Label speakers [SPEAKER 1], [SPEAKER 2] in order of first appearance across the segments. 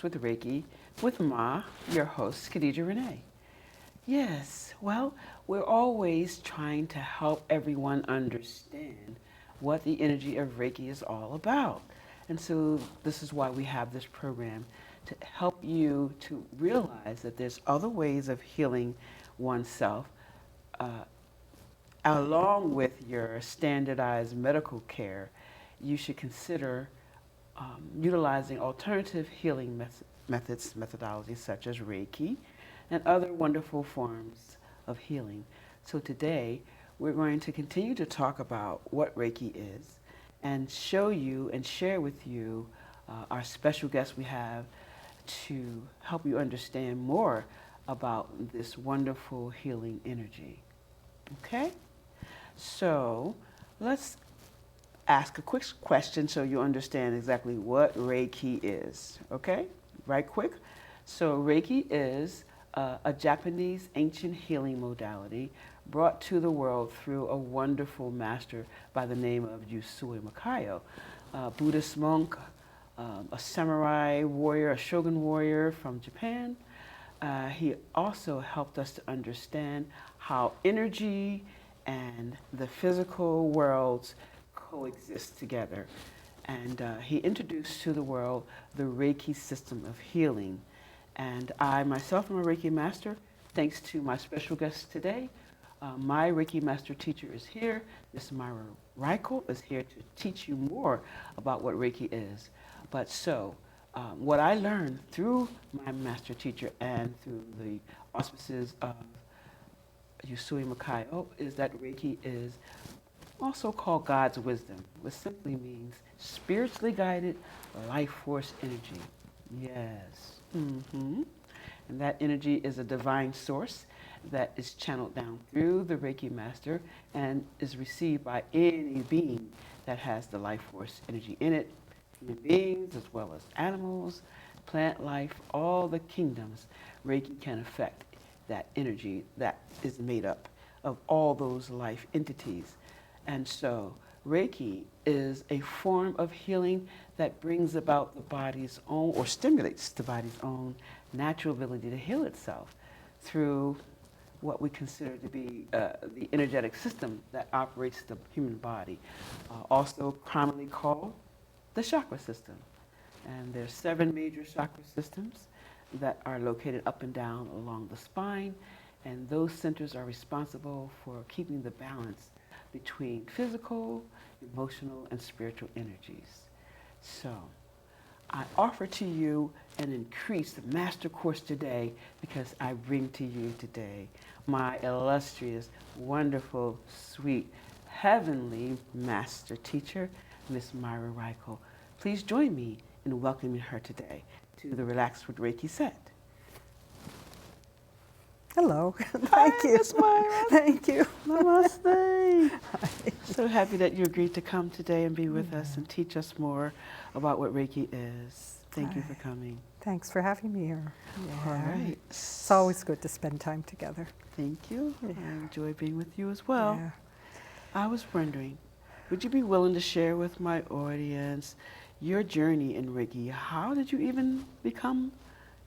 [SPEAKER 1] with Reiki with Ma, your host, Khadijah Renee. Yes, well, we're always trying to help everyone understand what the energy of Reiki is all about. And so this is why we have this program to help you to realize that there's other ways of healing oneself uh, along with your standardized medical care. You should consider utilizing alternative healing methodologies such as Reiki and other wonderful forms of healing. So today, we're going to continue to talk about what Reiki is and show you and share with you our special guest we have to help you understand more about this wonderful healing energy. Okay? So let's ask a quick question so you understand exactly what Reiki is. Okay? Right quick. So Reiki is a Japanese ancient healing modality brought to the world through a wonderful master by the name of Usui Makayo, a Buddhist monk, a samurai warrior, a shogun warrior from Japan. He also helped us to understand how energy and the physical worlds coexist together. And he introduced to the world the Reiki system of healing. And I myself am a Reiki master, thanks to my special guest today. My Reiki master teacher is here. Miss Myra Reichel is here to teach you more about what Reiki is. But what I learned through my master teacher and through the auspices of Usui Makayo is that Reiki is also called God's wisdom, which simply means spiritually guided life force energy. Yes. And that energy is a divine source that is channeled down through the Reiki master and is received by any being that has the life force energy in it. Human beings as well as animals, plant life, all the kingdoms, Reiki can affect that energy that is made up of all those life entities. And so Reiki is a form of healing that brings about the body's own, or stimulates the body's own natural ability to heal itself through what we consider to be the energetic system that operates the human body, also commonly called the chakra system. And there's 7 major chakra systems that are located up and down along the spine, and those centers are responsible for keeping the balance between physical, emotional, and spiritual energies. So I offer to you an increased master course today because I bring to you today my illustrious, wonderful, sweet, heavenly master teacher, Miss Myra Reichel. Please join me in welcoming her today to the Relax with Reiki set.
[SPEAKER 2] Hello. Thank
[SPEAKER 1] Hi,
[SPEAKER 2] you.
[SPEAKER 1] Miss Myra.
[SPEAKER 2] Thank you.
[SPEAKER 1] Namaste.
[SPEAKER 2] Hi.
[SPEAKER 1] So happy that you agreed to come today and be with us and teach us more about what Reiki is. Thank you for coming.
[SPEAKER 2] Thanks for having me here.
[SPEAKER 1] All right.
[SPEAKER 2] It's always good to spend time together.
[SPEAKER 1] Thank you. I enjoy being with you as well.
[SPEAKER 2] Yeah.
[SPEAKER 1] I was wondering, would you be willing to share with my audience your journey in Reiki? How did you even become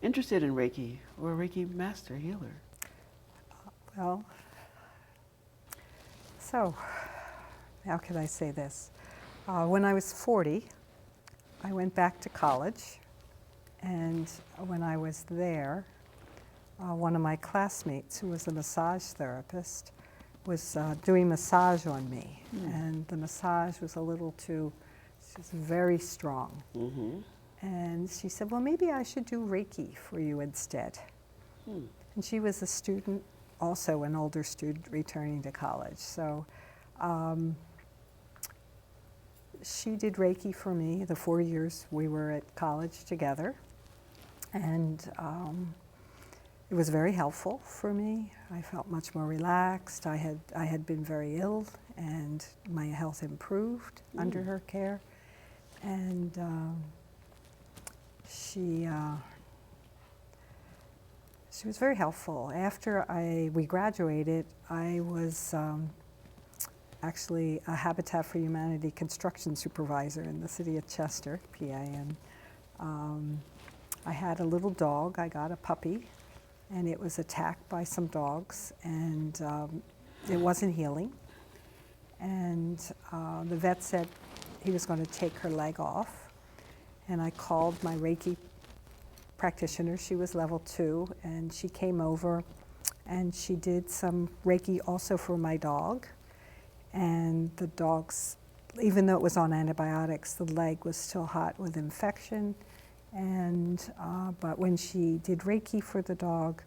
[SPEAKER 1] interested in Reiki or a Reiki master healer?
[SPEAKER 2] Well, so how can I say this? When I was 40, I went back to college, and when I was there, one of my classmates, who was a massage therapist, was doing massage on me, and the massage was a little too, she was very strong. And she said, well, maybe I should do Reiki for you instead. And she was a student, also an older student returning to college. So she did Reiki for me the 4 years we were at college together. And it was very helpful for me. I felt much more relaxed. I had been very ill, and my health improved under her care. And she was very helpful. After we graduated, I was actually a Habitat for Humanity construction supervisor in the city of Chester, PA, and I had a little dog. I got a puppy, and it was attacked by some dogs, and it wasn't healing. And the vet said he was going to take her leg off. And I called my Reiki practitioner. She was level 2, and she came over and she did some Reiki also for my dog. And the dog's, even though it was on antibiotics, the leg was still hot with infection. And but when she did Reiki for the dog,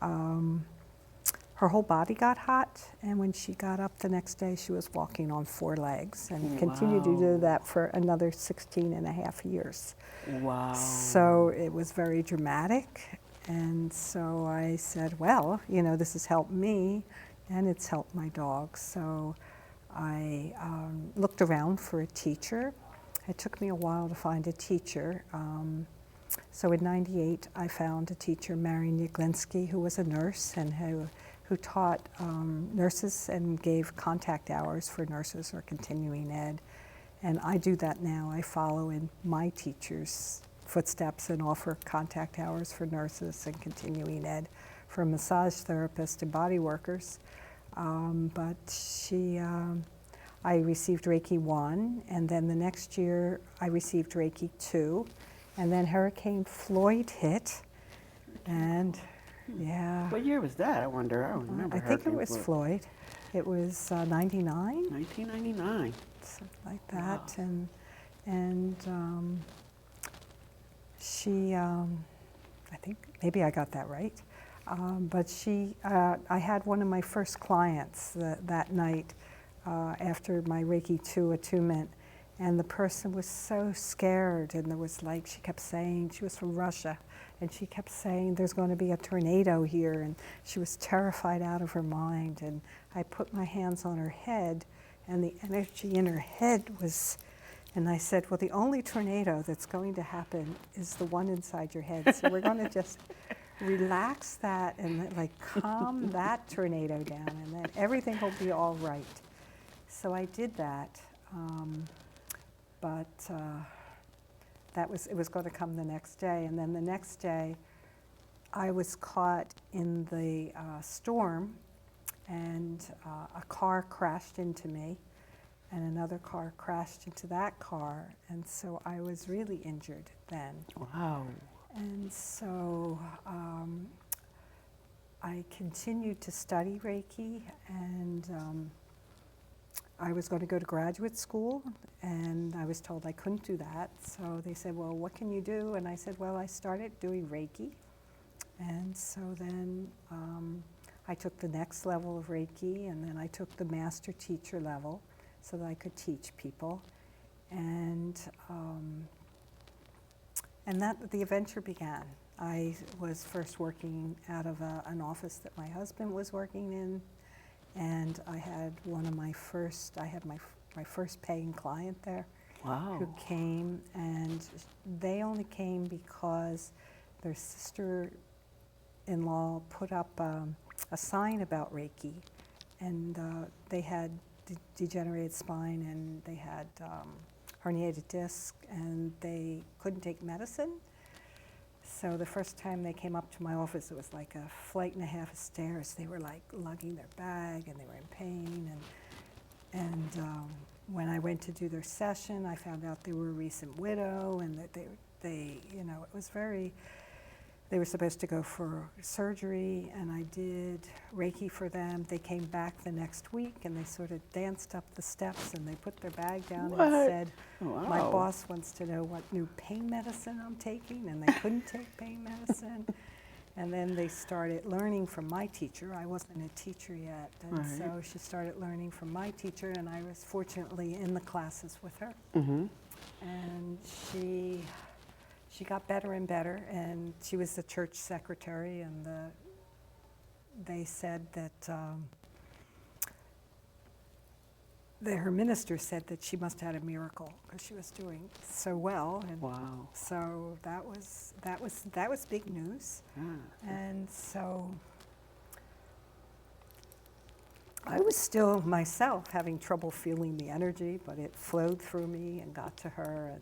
[SPEAKER 2] her whole body got hot, and when she got up the next day, she was walking on 4 legs and continued to do that for another 16 and a half years.
[SPEAKER 1] Wow.
[SPEAKER 2] So it was very dramatic, and so I said, well, you know, this has helped me, and it's helped my dog. So I looked around for a teacher. It took me a while to find a teacher. So in '98, I found a teacher, Mary Nieglinski, who was a nurse and who taught nurses and gave contact hours for nurses or continuing ed. And I do that now. I follow in my teacher's footsteps and offer contact hours for nurses and continuing ed for massage therapists and body workers. But I received Reiki 1, and then the next year I received Reiki 2, and then Hurricane Floyd hit, and yeah.
[SPEAKER 1] What year was that? I wonder. I don't remember.
[SPEAKER 2] I think it was Floyd. It was 99.
[SPEAKER 1] 1999.
[SPEAKER 2] Something like that.
[SPEAKER 1] Wow.
[SPEAKER 2] And she, I think maybe I got that right. But she, I had one of my first clients that night after my Reiki 2 attunement, and the person was so scared, and there was like, she kept saying, she was from Russia, and she kept saying, there's going to be a tornado here, and she was terrified out of her mind. And I put my hands on her head, and the energy in her head was, and I said, well, the only tornado that's going to happen is the one inside your head. So we're going to just relax that and like calm that tornado down, and then everything will be all right. So I did that, but it was going to come the next day. And then the next day, I was caught in the storm, and a car crashed into me, and another car crashed into that car, and so I was really injured then.
[SPEAKER 1] Wow.
[SPEAKER 2] And so I continued to study Reiki, and I was going to go to graduate school, and I was told I couldn't do that. So they said, well, what can you do? And I said, well, I started doing Reiki. And so then I took the next level of Reiki, and then I took the master teacher level so that I could teach people. And that the adventure began. I was first working out of an office that my husband was working in, and I had my first paying client there.
[SPEAKER 1] Wow.
[SPEAKER 2] Who came, and they only came because their sister-in-law put up a sign about Reiki, and they had degenerated spine, and they had herniated disc, and they couldn't take medicine. So the first time they came up to my office, it was like a flight and a half of stairs. They were like lugging their bag, and they were in pain. And when I went to do their session, I found out they were a recent widow, and that they you know, it was very. They were supposed to go for surgery, and I did Reiki for them. They came back the next week, and they sort of danced up the steps, and they put their bag down and said,
[SPEAKER 1] wow.
[SPEAKER 2] My boss wants to know what new pain medicine I'm taking, and they couldn't take pain medicine. And then they started learning from my teacher. I wasn't a teacher yet, and so she started learning from my teacher, and I was fortunately in the classes with her.
[SPEAKER 1] Mm-hmm.
[SPEAKER 2] And she got better and better, and she was the church secretary, and they said that her minister said that she must have had a miracle because she was doing so well. And
[SPEAKER 1] wow.
[SPEAKER 2] so that was big news. And so I was still myself having trouble feeling the energy, but it flowed through me and got to her,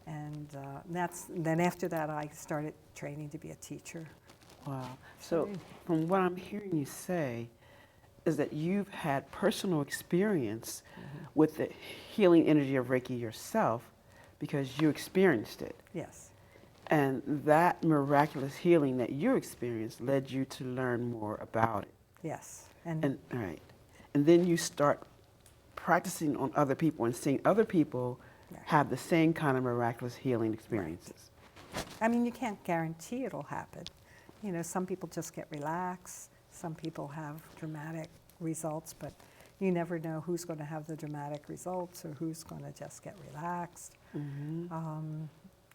[SPEAKER 2] And then after that, I started training to be a teacher.
[SPEAKER 1] Wow. So from what I'm hearing you say is that you've had personal experience with the healing energy of Reiki yourself because you experienced it.
[SPEAKER 2] Yes.
[SPEAKER 1] And that miraculous healing that you experienced led you to learn more about it.
[SPEAKER 2] Yes.
[SPEAKER 1] And right. And then you start practicing on other people and seeing other people have the same kind of miraculous healing experiences.
[SPEAKER 2] Right. I mean, you can't guarantee it'll happen. You know, some people just get relaxed. Some people have dramatic results, but you never know who's going to have the dramatic results or who's going to just get relaxed.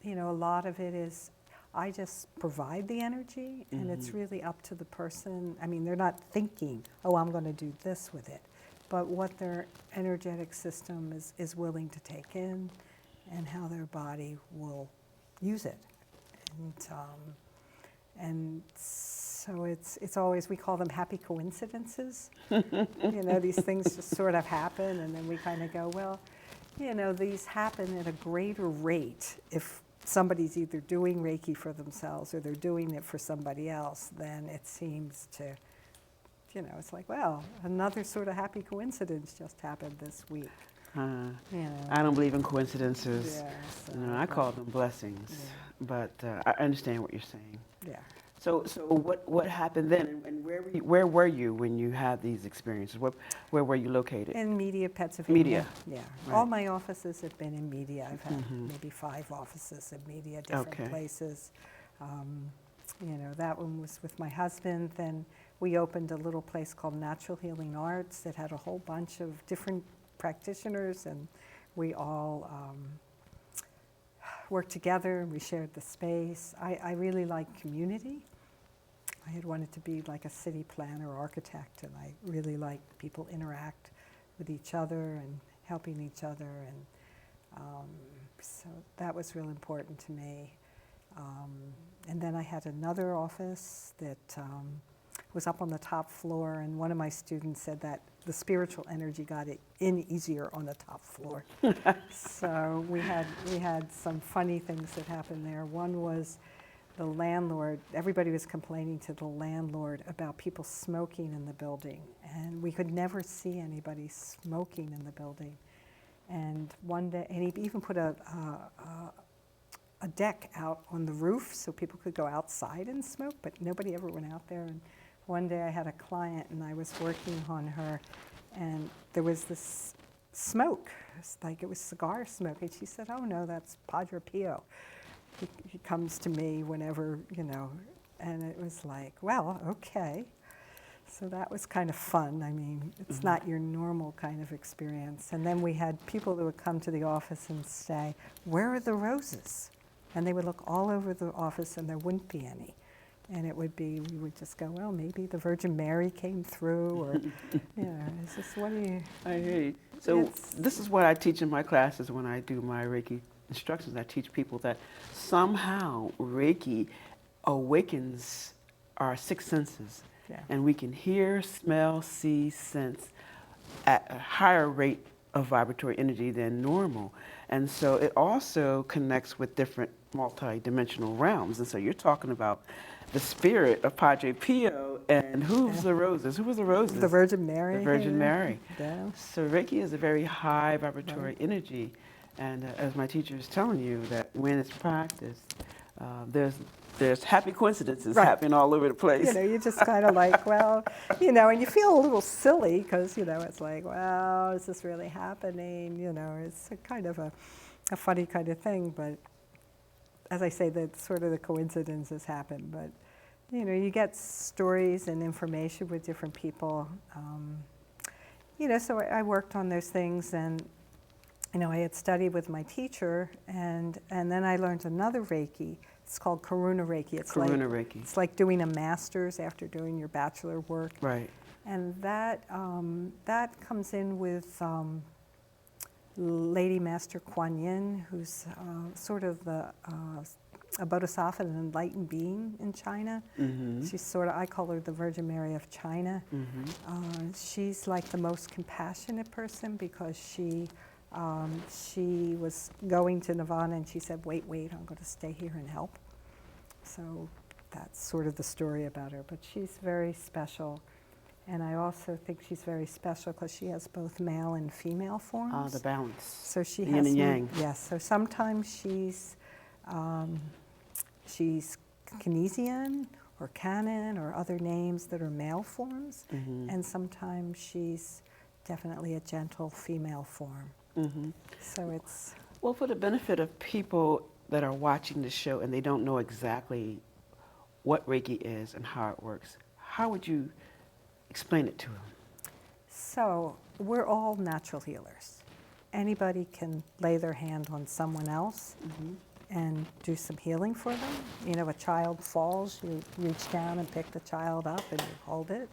[SPEAKER 2] You know, a lot of it is I just provide the energy, and it's really up to the person. I mean, they're not thinking, oh, I'm going to do this with it, but what their energetic system is willing to take in and how their body will use it. And so it's always, we call them happy coincidences. You know, these things just sort of happen, and then we kind of go, well, you know, these happen at a greater rate if somebody's either doing Reiki for themselves or they're doing it for somebody else, then it seems to, you know, it's like, well, another sort of happy coincidence just happened this week. You know.
[SPEAKER 1] I don't believe in coincidences.
[SPEAKER 2] Yeah, so,
[SPEAKER 1] No, I call them blessings.
[SPEAKER 2] Yeah.
[SPEAKER 1] But I understand what you're saying.
[SPEAKER 2] Yeah.
[SPEAKER 1] So what happened then, and where were you when you had these experiences? Where were you located?
[SPEAKER 2] In Media, Pennsylvania.
[SPEAKER 1] Media.
[SPEAKER 2] Yeah.
[SPEAKER 1] Right.
[SPEAKER 2] All my offices have been in Media. I've had maybe 5 offices in Media, different places. You know, that one was with my husband. Then we opened a little place called Natural Healing Arts that had a whole bunch of different practitioners, and we all worked together. We shared the space. I really like community. I had wanted to be like a city planner or architect, and I really like people interact with each other and helping each other, and so that was real important to me. And then I had another office that was up on the top floor, and one of my students said that the spiritual energy got it in easier on the top floor. So we had some funny things that happened there. One was the landlord, everybody was complaining to the landlord about people smoking in the building, and we could never see anybody smoking in the building. And one day, and he even put a deck out on the roof so people could go outside and smoke, but nobody ever went out there. And one day I had a client, and I was working on her, and there was this smoke, like it was cigar smoke, and she said, "Oh no, that's Padre Pio. He comes to me whenever, you know," and it was like, well, okay. So that was kind of fun. I mean, it's not your normal kind of experience. And then we had people that would come to the office and say, "Where are the roses?" And they would look all over the office, and there wouldn't be any. And it would be, we would just go, well, maybe the Virgin Mary came through, or, you know, it's just, what do you...
[SPEAKER 1] I hear you. So this is what I teach in my classes when I do my Reiki instructions. I teach people that somehow Reiki awakens our 6 senses.
[SPEAKER 2] Yeah.
[SPEAKER 1] And we can hear, smell, see, sense at a higher rate of vibratory energy than normal. And so it also connects with different multi-dimensional realms. And so you're talking about the spirit of Padre Pio, and who's the roses? Who was the roses?
[SPEAKER 2] The Virgin Mary.
[SPEAKER 1] The Virgin Mary.
[SPEAKER 2] Yeah.
[SPEAKER 1] So Reiki is a very high vibratory energy. And as my teacher is telling you, that when it's practiced, there's happy coincidences happening all over the place.
[SPEAKER 2] You know, you just kind of like, well, you know, and you feel a little silly because, you know, it's like, well, is this really happening? You know, it's a kind of a funny kind of thing. But as I say, that sort of the coincidences happen. But, you know, you get stories and information with different people. You know, so I worked on those things, and, you know, I had studied with my teacher, and then I learned another Reiki. It's called Karuna Reiki.
[SPEAKER 1] Reiki.
[SPEAKER 2] It's like doing a master's after doing your bachelor work.
[SPEAKER 1] Right.
[SPEAKER 2] And that comes in with Lady Master Kuan Yin, who's sort of a bodhisattva, an enlightened being in China. She's sort of, I call her the Virgin Mary of China. She's like the most compassionate person because she She was going to Nirvana and she said, wait, I'm going to stay here and help. So that's sort of the story about her. But she's very special. And I also think she's very special because she has both male and female forms.
[SPEAKER 1] The balance.
[SPEAKER 2] So she
[SPEAKER 1] Yin
[SPEAKER 2] has
[SPEAKER 1] and yang.
[SPEAKER 2] Yes. So sometimes she's Keynesian or Canon or other names that are male forms, and sometimes she's definitely a gentle female form. So it's...
[SPEAKER 1] Well, for the benefit of people that are watching the show and they don't know exactly what Reiki is and how it works, how would you explain it to them?
[SPEAKER 2] So we're all natural healers. Anybody can lay their hand on someone else and do some healing for them. You know, a child falls, you reach down and pick the child up and you hold it.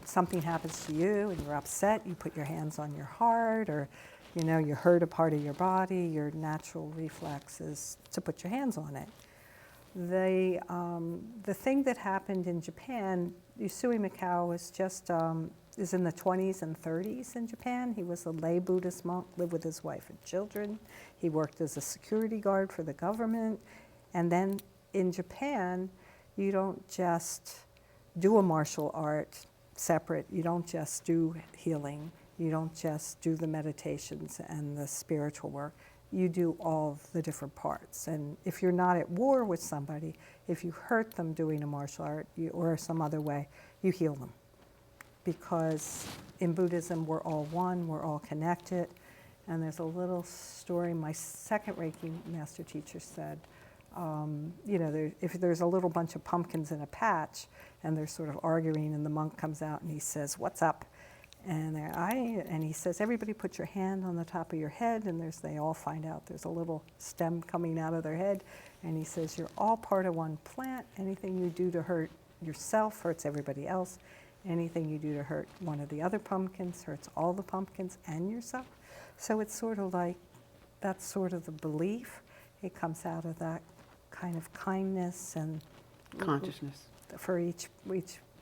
[SPEAKER 2] Something happens to you and you're upset, you put your hands on your heart, or you know, you hurt a part of your body, your natural reflex is to put your hands on it. The thing that happened in Japan, Usui Mikao was just is in the 20s and 30s in Japan. He was a lay Buddhist monk, lived with his wife and children. He worked as a security guard for the government. And then in Japan, you don't just do a martial art separate. You don't just do healing. You don't just do the meditations and the spiritual work. You do all the different parts. And if you're not at war with somebody, if you hurt them doing a martial art or some other way, you heal them. Because in Buddhism, we're all one, we're all connected. And there's a little story my second Reiki master teacher said, you know, if there's a little bunch of pumpkins in a patch and they're sort of arguing and the monk comes out and he says, "What's up?" And he says, "Everybody put your hand on the top of your head," and they all find out there's a little stem coming out of their head. And he says, "You're all part of one plant. Anything you do to hurt yourself hurts everybody else. Anything you do to hurt one of the other pumpkins hurts all the pumpkins and yourself." So it's sort of like, that's sort of the belief. It comes out of that kind of kindness and
[SPEAKER 1] Consciousness.
[SPEAKER 2] For each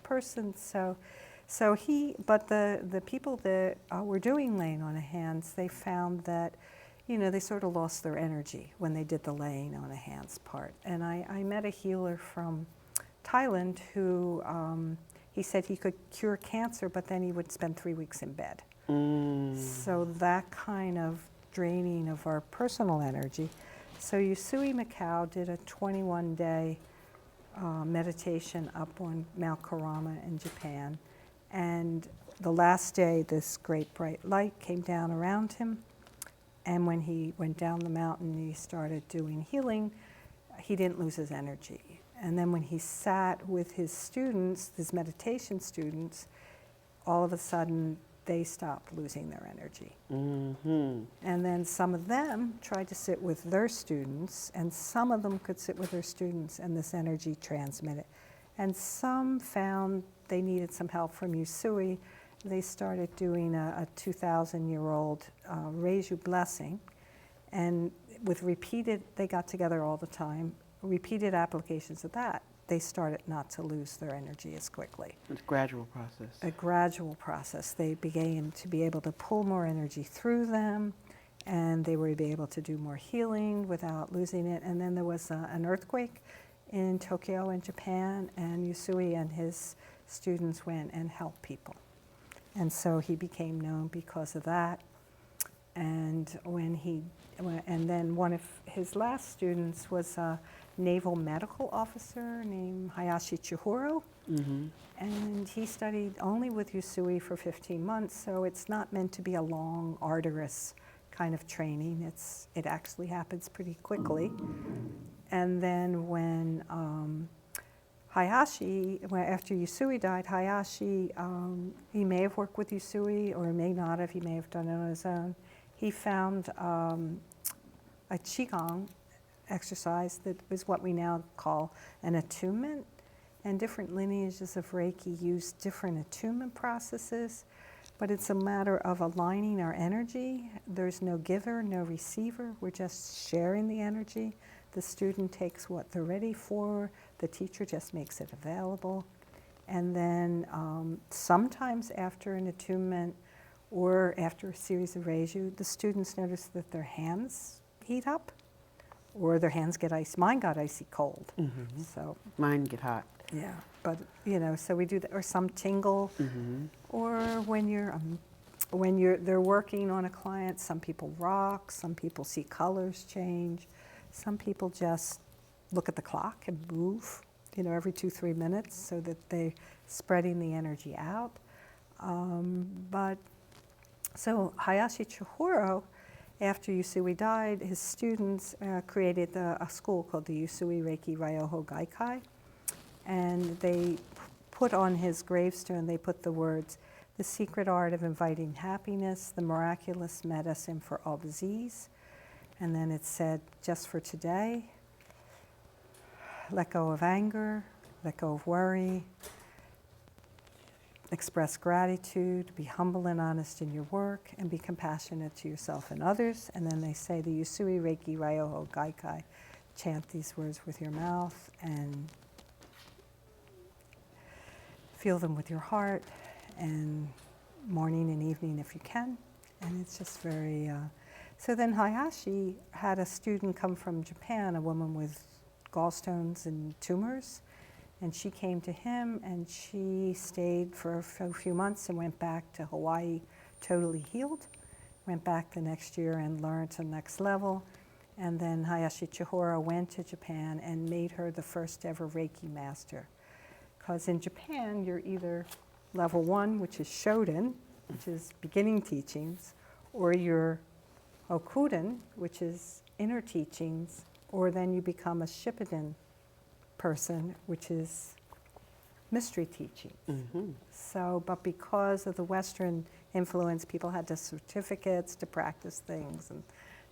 [SPEAKER 2] person. But the people that were doing laying on of hands, they found that, you know, they sort of lost their energy when they did the laying on of hands part. And I met a healer from Thailand who, he said he could cure cancer, but then he would spend 3 weeks in bed. So that kind of draining of our personal energy. So Usui Mikao did a 21-day meditation up on Mount Kurama in Japan. And the last day, this great bright light came down around him. And when he went down the mountain and he started doing healing, he didn't lose his energy. And then when he sat with his students, his meditation students, all of a sudden they stopped losing their energy. And then some of them tried to sit with their students, and some of them could sit with their students and this energy transmitted. And some found they needed some help from Usui. They started doing a 2,000-year-old Reiju blessing. And with they got together all the time, repeated applications of that, they started not to lose their energy as quickly.
[SPEAKER 1] It's a gradual process.
[SPEAKER 2] A gradual process. They began to be able to pull more energy through them, and they were able to do more healing without losing it. And then there was an earthquake in Tokyo in Japan, and Usui and his students went and helped people. And so he became known because of that. And then one of his last students was a naval medical officer named Hayashi Chihiro. And he studied only with Usui for 15 months, so it's not meant to be a long, arduous kind of training. It actually happens pretty quickly. And then when after Usui died, Hayashi, he may have worked with Usui or may not have, he may have done it on his own. He found a Qigong exercise that is what we now call an attunement, and different lineages of Reiki use different attunement processes, but it's a matter of aligning our energy. There's no giver, no receiver, we're just sharing the energy. The student takes what they're ready for, the teacher just makes it available. And then sometimes after an attunement, or after a series of Reiju, the students notice that their hands heat up or their hands get icy. Mine got icy cold.
[SPEAKER 1] Mm-hmm.
[SPEAKER 2] So,
[SPEAKER 1] Mine get hot.
[SPEAKER 2] yeah, but so we do that, or some tingle,
[SPEAKER 1] Mm-hmm.
[SPEAKER 2] or when they're working on a client, some people rock, some people see colors change, some people just look at the clock and move, every 2-3 minutes so that they're spreading the energy out. So Hayashi Chihiro, after Yusui died, his students created a school called the Yusui Reiki Ryoho Gaikai, and they put on his gravestone, they put the words, "The secret art of inviting happiness, the miraculous medicine for all disease." And then it said, "Just for today, let go of anger, let go of worry, express gratitude, be humble and honest in your work, and be compassionate to yourself and others." And then they say the Yusui Reiki Ryoho Gaikai. Chant these words with your mouth and feel them with your heart, and morning and evening if you can. And it's just very... So then Hayashi had a student come from Japan, a woman with gallstones and tumors. And she came to him, and she stayed for a few months and went back to Hawaii totally healed. Went back the next year and learned to the next level. And then Hayashi Chihiro went to Japan and made her the first ever Reiki master. Because in Japan, you're either level 1, which is Shoden, which is beginning teachings, or you're Okuden, which is inner teachings, or then you become a Shippuden person, which is mystery teaching.
[SPEAKER 1] Mm-hmm.
[SPEAKER 2] So, but because of the Western influence, people had the certificates to practice things and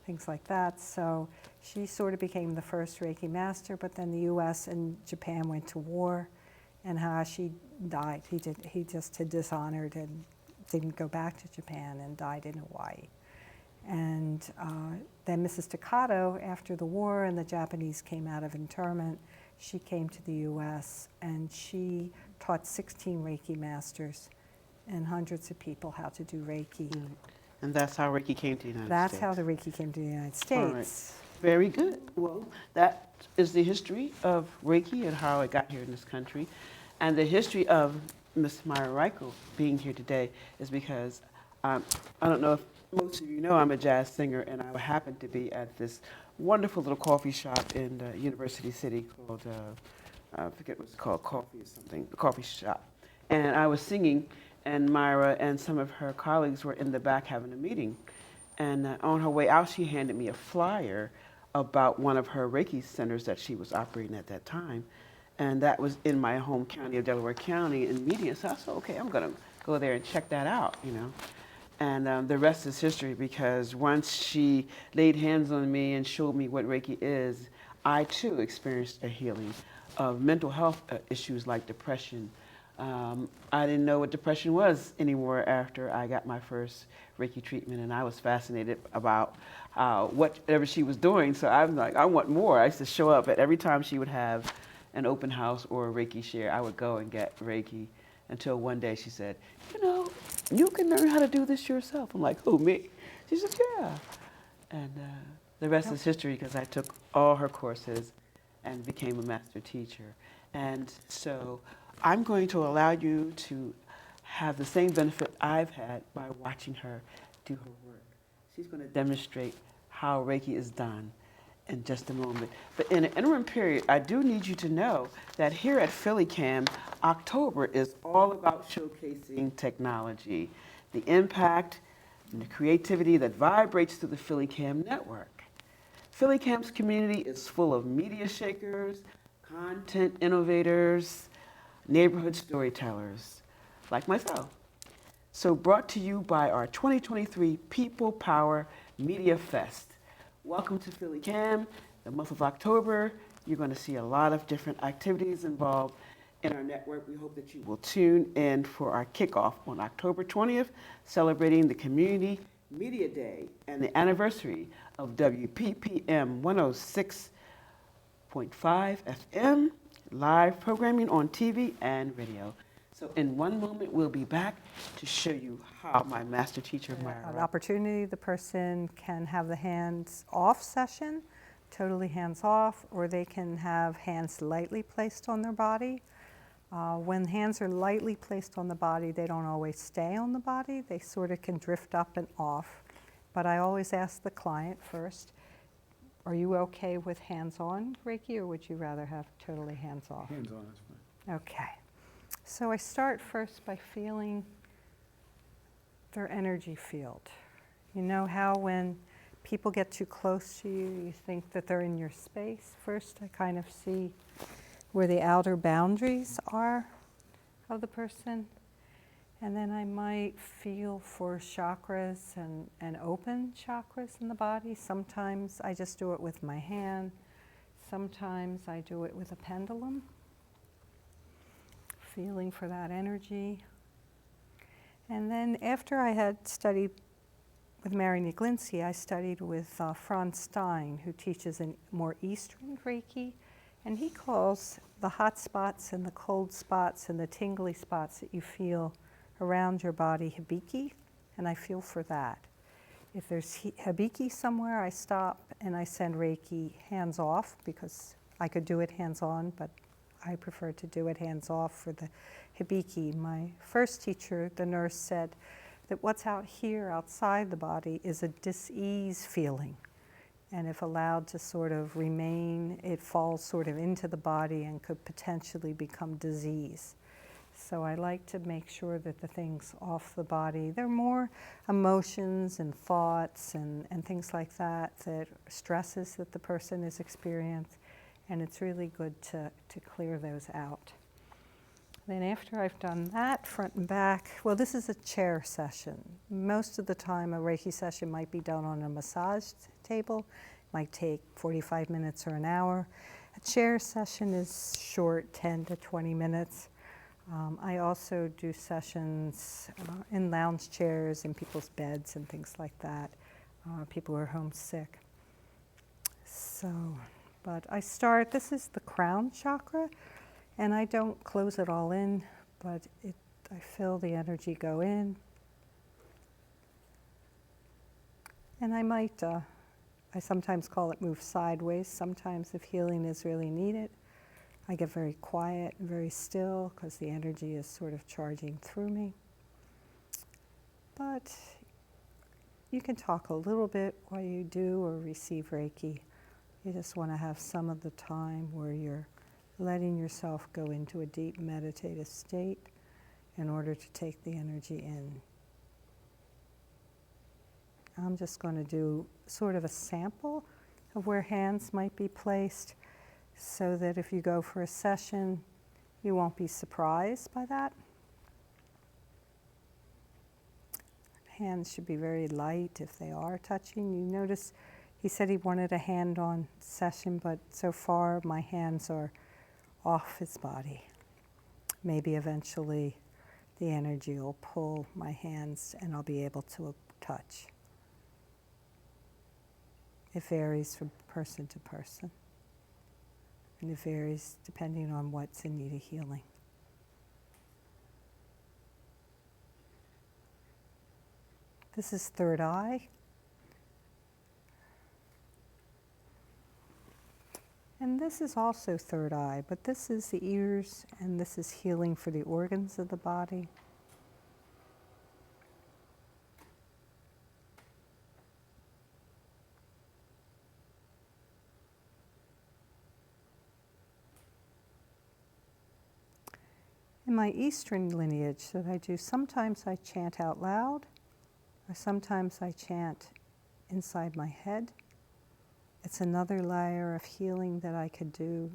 [SPEAKER 2] things like that. So she sort of became the first Reiki master, but then the US and Japan went to war, and Hayashi died. He just had dishonored and didn't go back to Japan and died in Hawaii. And then Mrs. Takato, after the war and the Japanese came out of internment, she came to the US and she taught 16 Reiki masters and hundreds of people how to do Reiki.
[SPEAKER 1] Mm. And that's how Reiki came to the United States.
[SPEAKER 2] That's how the Reiki came to the United States.
[SPEAKER 1] All right. Very good. Well, that is the history of Reiki and how it got here in this country. And the history of Miss Myra Reichel being here today is because I don't know if most of you know I'm a jazz singer, and I happened to be at this wonderful little coffee shop in University City called, I forget what it's called, Coffee or something, a coffee shop. And I was singing, and Myra and some of her colleagues were in the back having a meeting. And on her way out, she handed me a flyer about one of her Reiki centers that she was operating at that time. And that was in my home county of Delaware County in Media. So I said, okay, I'm going to go there and check that out, And the rest is history, because once she laid hands on me and showed me what Reiki is, I too experienced a healing of mental health issues like depression. I didn't know what depression was anymore after I got my first Reiki treatment, and I was fascinated about whatever she was doing. So I'm like, I want more. I used to show up at every time she would have an open house or a Reiki share. I would go and get Reiki, until one day she said, you can learn how to do this yourself. I'm like, who, me? She said, yeah. And the rest is history, because I took all her courses and became a master teacher. And so I'm going to allow you to have the same benefit I've had by watching her do her work. She's going to demonstrate how Reiki is done in just a moment. But in an interim period, I do need you to know that here at PhillyCam, October is all about showcasing technology, the impact and the creativity that vibrates through the PhillyCam network. PhillyCam's community is full of media shakers, content innovators, neighborhood storytellers, like myself. So brought to you by our 2023 People Power Media Fest. Welcome to PhillyCam. The month of October, you're going to see a lot of different activities involved in our network. We hope that you will tune in for our kickoff on October 20th, celebrating the Community Media Day and the anniversary of WPPM 106.5 FM, live programming on TV and radio. So in one moment, we'll be back to show you how my master teacher,
[SPEAKER 2] An
[SPEAKER 1] Myra.
[SPEAKER 2] opportunity, the person can have the hands off session, totally hands off, or they can have hands lightly placed on their body. When hands are lightly placed on the body, they don't always stay on the body. They sort of can drift up and off. But I always ask the client first, are you okay with hands-on Reiki, or would you rather have totally hands-off?
[SPEAKER 3] Hands-on is fine.
[SPEAKER 2] Okay. So I start first by feeling their energy field. You know how when people get too close to you, you think that they're in your space? First, I kind of see where the outer boundaries are of the person. And then I might feel for chakras and open chakras in the body. Sometimes I just do it with my hand. Sometimes I do it with a pendulum. Feeling for that energy. And then after I had studied with Mary Niglinski, I studied with Franz Stein, who teaches a more Eastern Reiki. And he calls the hot spots and the cold spots and the tingly spots that you feel around your body hibiki, and I feel for that. If there's hibiki somewhere, I stop and I send Reiki hands off, because I could do it hands on, but I prefer to do it hands off for the hibiki. My first teacher, the nurse, said that what's out here outside the body is a dis-ease feeling. And if allowed to sort of remain, it falls sort of into the body and could potentially become disease. So I like to make sure that the things off the body, they're more emotions and thoughts and things like that, that stresses that the person has experienced. And it's really good to clear those out. Then after I've done that, front and back, well, this is a chair session. Most of the time, a Reiki session might be done on a massage table. It might take 45 minutes or an hour. A chair session is short, 10 to 20 minutes. I also do sessions in lounge chairs, in people's beds and things like that, people who are homesick. So, but I start, this is the crown chakra, and I don't close it all in, but I feel the energy go in. And I might, I sometimes call it move sideways. Sometimes if healing is really needed, I get very quiet and very still because the energy is sort of charging through me. But you can talk a little bit while you do or receive Reiki. You just want to have some of the time where you're letting yourself go into a deep meditative state in order to take the energy in. I'm just going to do sort of a sample of where hands might be placed, so that if you go for a session, you won't be surprised by that. Hands should be very light if they are touching. You notice he said he wanted a hand-on session, but so far my hands are off his body. Maybe eventually the energy will pull my hands and I'll be able to touch. It varies from person to person. And it varies depending on what's in need of healing. This is third eye. And this is also third eye, but this is the ears, and this is healing for the organs of the body. In my Eastern lineage that I do, sometimes I chant out loud, or sometimes I chant inside my head. It's another layer of healing that I could do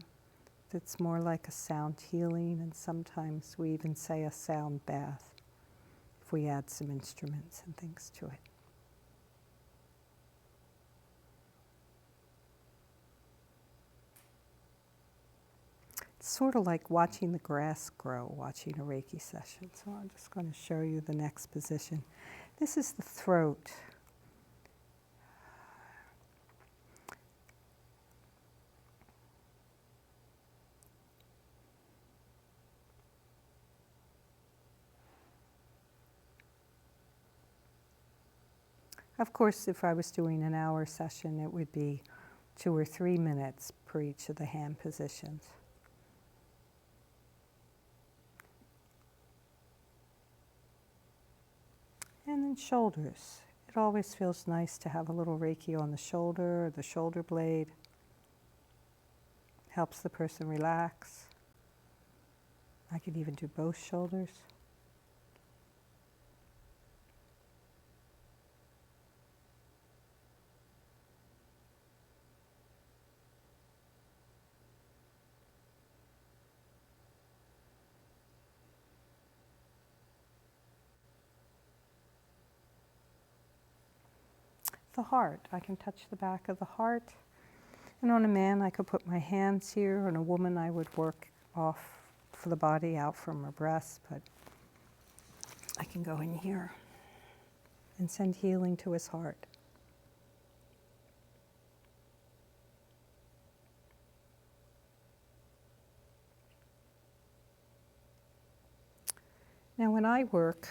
[SPEAKER 2] that's more like a sound healing, and sometimes we even say a sound bath if we add some instruments and things to it. It's sort of like watching the grass grow, watching a Reiki session. So I'm just going to show you the next position. This is the throat. Of course, if I was doing an hour session, it would be 2 or 3 minutes per each of the hand positions. And then shoulders. It always feels nice to have a little Reiki on the shoulder blade. Helps the person relax. I could even do both shoulders. The heart, I can touch the back of the heart. And on a man, I could put my hands here. On a woman, I would work off for the body out from her breast, but I can go in here and send healing to his heart. Now, when I work,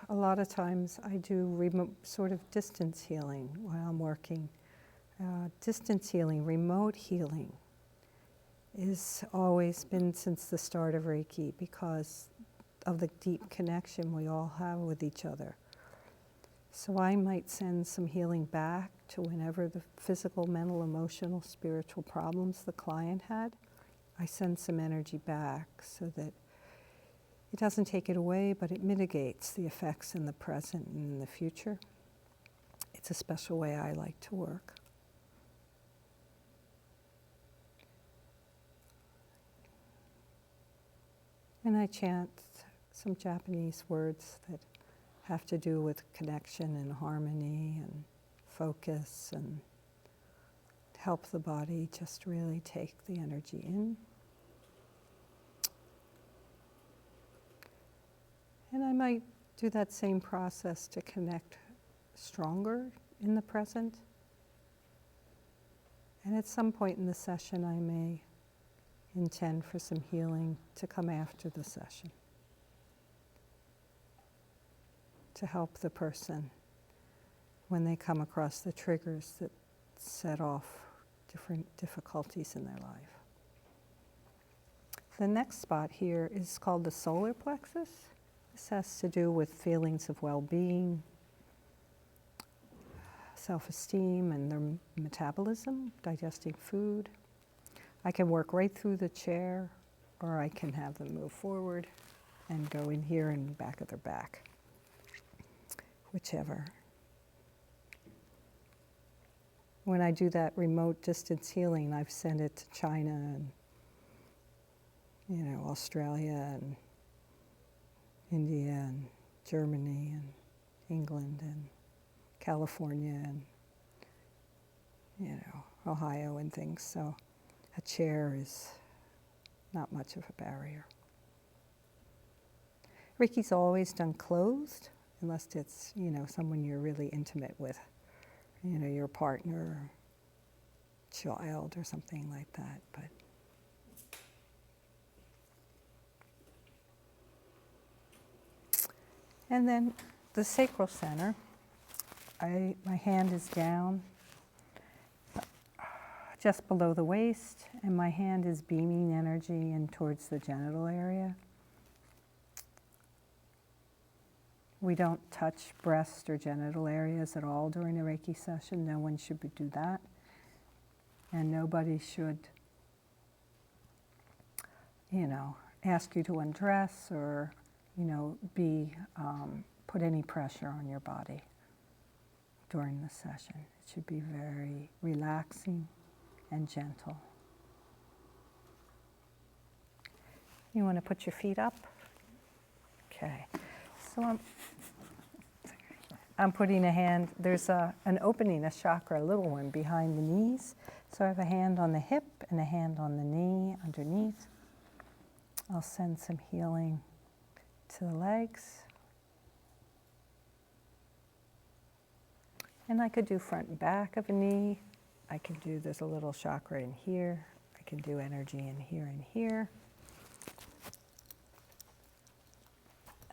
[SPEAKER 2] a lot of times I do remote sort of distance healing while I'm working. Distance healing, remote healing, is always been since the start of Reiki because of the deep connection we all have with each other. So I might send some healing back to whenever the physical, mental, emotional, spiritual problems the client had. I send some energy back so that it doesn't take it away, but it mitigates the effects in the present and in the future. It's a special way I like to work. And I chant some Japanese words that have to do with connection and harmony and focus and help the body just really take the energy in. And I might do that same process to connect stronger in the present. And at some point in the session, I may intend for some healing to come after the session to help the person when they come across the triggers that set off different difficulties in their life. The next spot here is called the solar plexus. This has to do with feelings of well-being, self-esteem, and their metabolism, digesting food. I can work right through the chair, or I can have them move forward and go in here in the back of their back, whichever. When I do that remote distance healing, I've sent it to China and, Australia and India and Germany and England and California and, Ohio and things. So a chair is not much of a barrier. Reiki's always done closed, unless it's, someone you're really intimate with, your partner, or child, or something like that. But and then the sacral center, my hand is down just below the waist, and my hand is beaming energy in towards the genital area. We don't touch breast or genital areas at all during a Reiki session. No one should do that. And nobody should, ask you to undress or, put any pressure on your body during the session. It should be very relaxing and gentle. You want to put your feet up? Okay. So I'm putting a hand, there's an opening, a chakra, a little one behind the knees. So I have a hand on the hip and a hand on the knee underneath. I'll send some healing to the legs. And I could do front and back of a knee. I can do, there's a little chakra in here. I can do energy in here and here.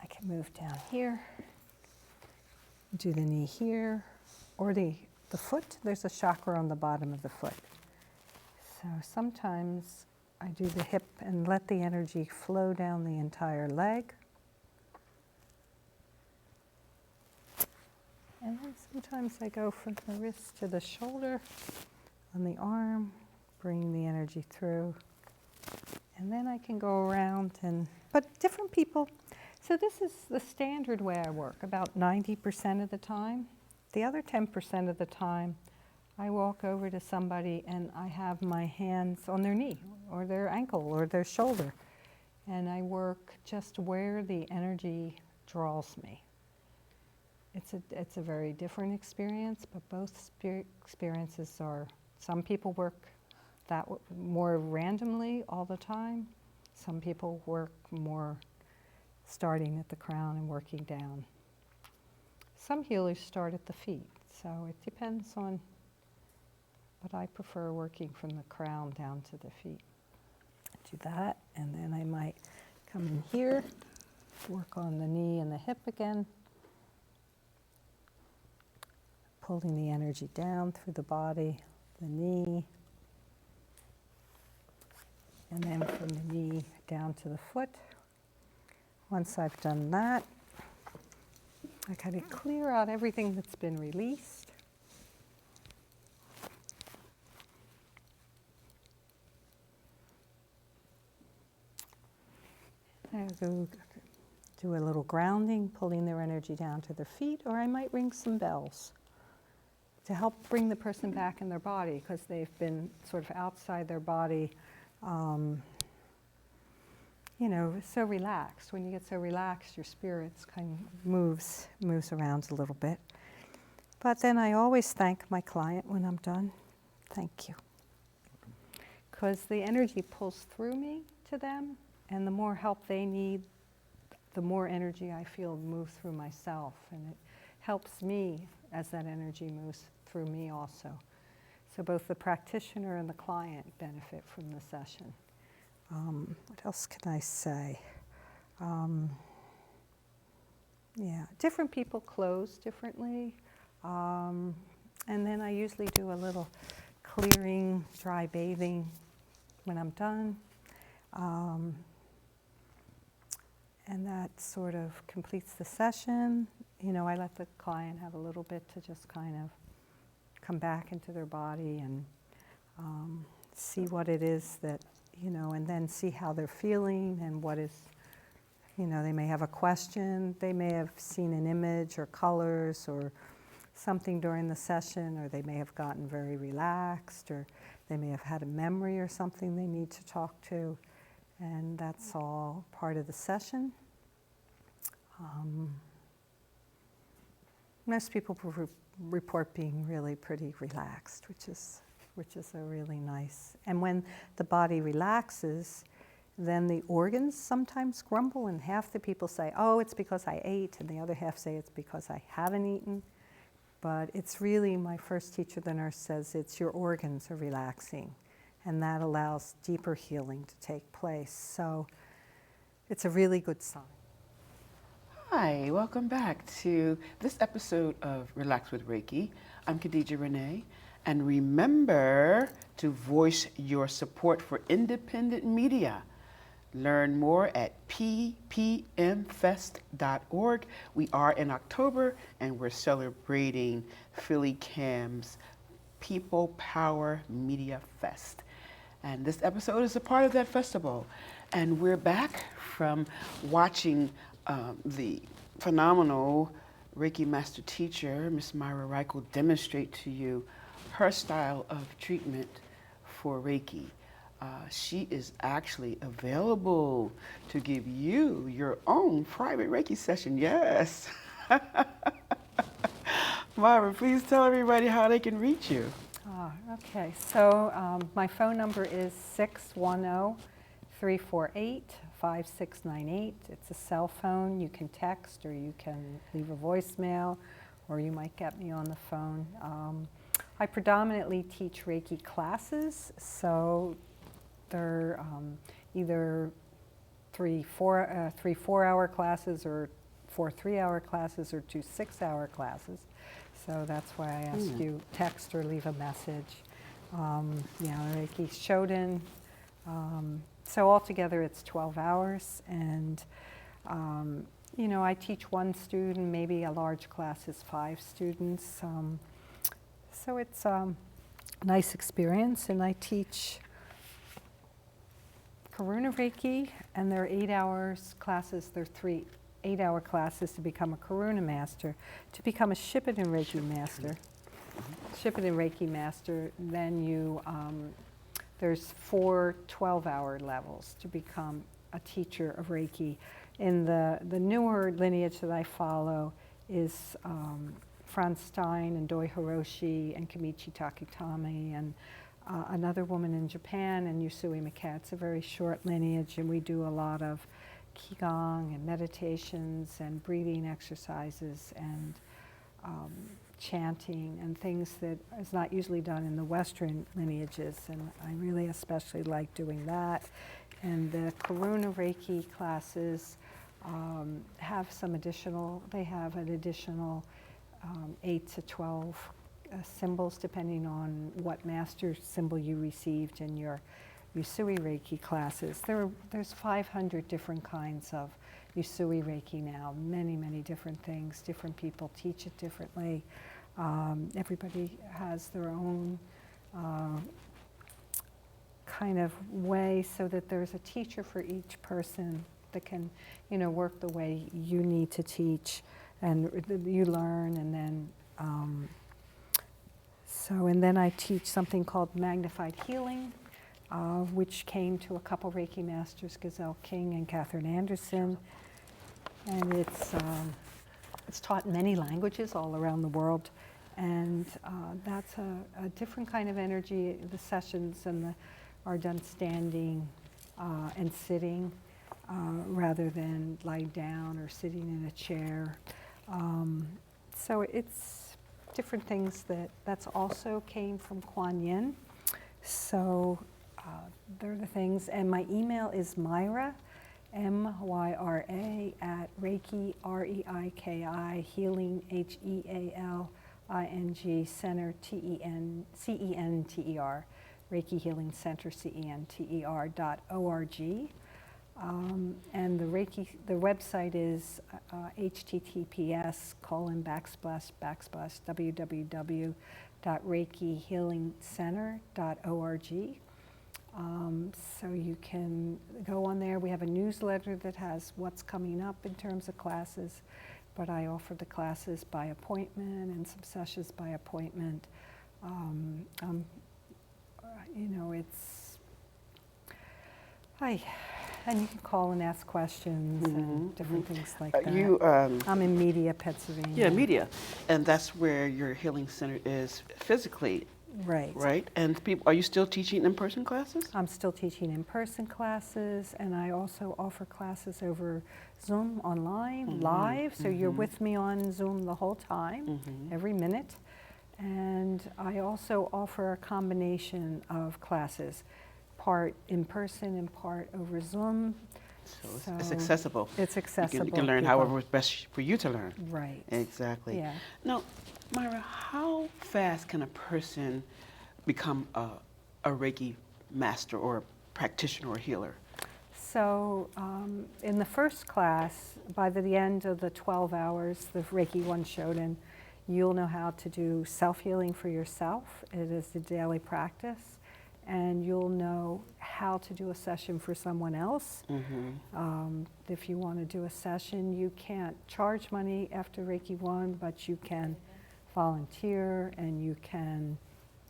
[SPEAKER 2] I can move down here, do the knee here, or the foot, there's a chakra on the bottom of the foot. So sometimes I do the hip and let the energy flow down the entire leg. And then sometimes I go from the wrist to the shoulder, on the arm, bring the energy through. And then I can go around but different people. So this is the standard way I work, about 90% of the time. The other 10% of the time, I walk over to somebody and I have my hands on their knee or their ankle or their shoulder. And I work just where the energy draws me. It's a very different experience, but both experiences are, some people work more randomly all the time. Some people work more starting at the crown and working down. Some healers start at the feet, so it depends on, but I prefer working from the crown down to the feet. Do that, and then I might come in here, work on the knee and the hip again, pulling the energy down through the body, the knee, and then from the knee down to the foot. Once I've done that, I kind of clear out everything that's been released. I go do a little grounding, pulling their energy down to their feet, or I might ring some bells to help bring the person back in their body because they've been sort of outside their body, so relaxed. When you get so relaxed, your spirits kind of moves around a little bit. But then I always thank my client when I'm done. Thank you. Because the energy pulls through me to them, and the more help they need, the more energy I feel move through myself, and it helps me as that energy moves through me also. So both the practitioner and the client benefit from the session. What else can I say? Different people close differently. And then I usually do a little clearing, dry bathing when I'm done. And that sort of completes the session. I let the client have a little bit to just kind of come back into their body and see what it is that, and then see how they're feeling and what is, they may have a question, they may have seen an image or colors or something during the session, or they may have gotten very relaxed, or they may have had a memory or something they need to talk to, and that's all part of the session. Most people report being really pretty relaxed, which is a really nice. And when the body relaxes, then the organs sometimes grumble, and half the people say, oh, it's because I ate, and the other half say it's because I haven't eaten. But it's really, my first teacher, the nurse, says it's your organs are relaxing, and that allows deeper healing to take place. So it's a really good sign.
[SPEAKER 1] Hi, welcome back to this episode of Relax with Reiki. I'm Khadijah Renee, and remember to voice your support for independent media. Learn more at ppmfest.org. We are in October, and we're celebrating Philly CAM's People Power Media Fest. And this episode is a part of that festival. And we're back from watching the phenomenal Reiki master teacher, Miss Myra Reichel, demonstrate to you her style of treatment for Reiki. She is actually available to give you your own private Reiki session. Yes. Myra, please tell everybody how they can reach you.
[SPEAKER 2] Okay, so my phone number is 610-348-5698. It's a cell phone. You can text, or you can leave a voicemail, or you might get me on the phone. I predominantly teach Reiki classes, so they're either 3 4-hour classes, or 4 3-hour classes, or 2 6-hour classes. So that's why I asked you text or leave a message. Reiki Shoden. So altogether it's 12 hours, and I teach one student, maybe a large class is 5 students. So it's a nice experience, and I teach Karuna Reiki, and they're 8 hours classes. They're 3 8-hour classes to become a Karuna master. To become a Shippuden Reiki master, then there's 4 12-hour levels to become a teacher of Reiki. In the newer lineage that I follow is Franz Stein and Doi Hiroshi and Kamichi Takitami and another woman in Japan, and Yusui Mika. It's a very short lineage, and we do a lot of Qigong and meditations and breathing exercises and chanting and things that is not usually done in the Western lineages, and I really especially like doing that. And the Karuna Reiki classes have an additional 8 to 12 symbols, depending on what master symbol you received in your Usui Reiki classes. There's 500 different kinds of Usui Reiki now, many, many different things. Different people teach it differently. Everybody has their own kind of way, so that there's a teacher for each person that can, work the way you need to teach, and you learn, and then and then I teach something called magnified healing, which came to a couple Reiki masters, Gazelle King and Catherine Anderson, and it's taught in many languages all around the world, and that's a different kind of energy. The sessions are done standing and sitting, rather than lying down or sitting in a chair. So it's different things that's also came from Kuan Yin. So they're the things. And my email is Myra, MYRA, at Reiki, REIKI, Healing, HEALING, Center, CENTER, Reiki Healing Center, CENTER.org. And the website is https://www.reikihealingcenter.org. So you can go on there. We have a newsletter that has what's coming up in terms of classes, but I offer the classes by appointment and some sessions by appointment. And you can call and ask questions and different things like that. I'm in Media, Pennsylvania.
[SPEAKER 1] Yeah, Media. And that's where your healing center is physically.
[SPEAKER 2] Right.
[SPEAKER 1] Right? And are you still teaching in-person classes?
[SPEAKER 2] I'm still teaching in-person classes, and I also offer classes over Zoom online, live. So you're with me on Zoom the whole time, every minute. And I also offer a combination of classes, part in person and part over Zoom.
[SPEAKER 1] So it's accessible.
[SPEAKER 2] It's accessible.
[SPEAKER 1] You can learn however is best for you to learn.
[SPEAKER 2] Right.
[SPEAKER 1] Exactly.
[SPEAKER 2] Yeah.
[SPEAKER 1] Now, Myra, how fast can a person become a Reiki master or practitioner or healer?
[SPEAKER 2] So in the first class, by the end of the 12 hours, the Reiki 1 Shoden, you'll know how to do self-healing for yourself. It is the daily practice. And you'll know how to do a session for someone else. If you want to do a session, you can't charge money after Reiki 1, but you can volunteer and you can